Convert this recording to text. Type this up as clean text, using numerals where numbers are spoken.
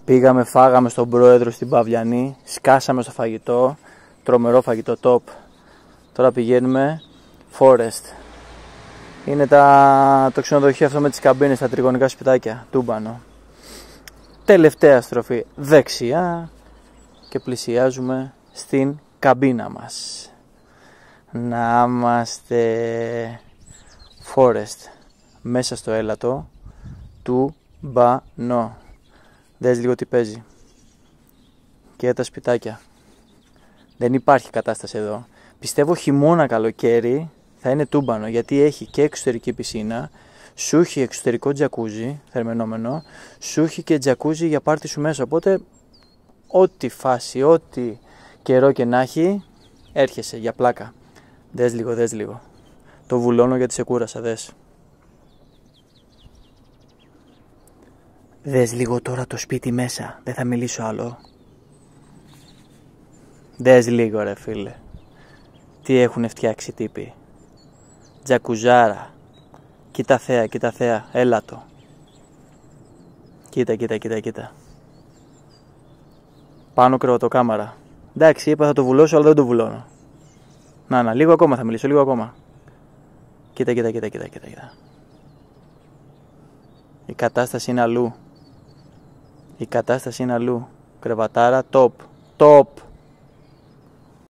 Πήγαμε, φάγαμε στον πρόεδρο στην Παυλιανή, σκάσαμε στο φαγητό, τρομερό φαγητό, top. Τώρα πηγαίνουμε Forest. Είναι το ξενοδοχείο αυτό με τις καμπίνες, τα τριγωνικά σπιτάκια, Τούμπανο. Τελευταία στροφή δεξιά και πλησιάζουμε στην καμπίνα μας. Να είμαστε Forest, μέσα στο έλατο Τούμπανο. Δες λίγο τι παίζει. Και τα σπιτάκια. Δεν υπάρχει κατάσταση εδώ. Πιστεύω χειμώνα καλοκαίρι θα είναι Τούμπανο, γιατί έχει και εξωτερική πισίνα, σου έχει εξωτερικό τζακούζι, θερμαινόμενο, σου έχει και τζακούζι για πάρτι σου μέσα. Οπότε, ό,τι φάση, ό,τι καιρό και να έχει, έρχεσαι για πλάκα. Δες λίγο, δες λίγο. Το βουλώνω γιατί σε κούρασα, δες. Δες λίγο τώρα το σπίτι μέσα, δεν θα μιλήσω άλλο. Δες λίγο ρε φίλε. Τι έχουν φτιάξει τύποι. Τζακουζάρα. Κοίτα θέα, κοίτα θέα, έλατο. Κοίτα, κοίτα, κοίτα, κοίτα. Πάνω κρεβατοκάμαρα. Εντάξει, είπα θα το βουλώσω, αλλά δεν το βουλώνω. Να, λίγο ακόμα θα μιλήσω, λίγο ακόμα. Κοίτα, κοίτα, κοίτα, κοίτα, κοίτα. Η κατάσταση είναι αλλού. Η κατάσταση είναι αλλού. Κρεβατάρα, top. Top.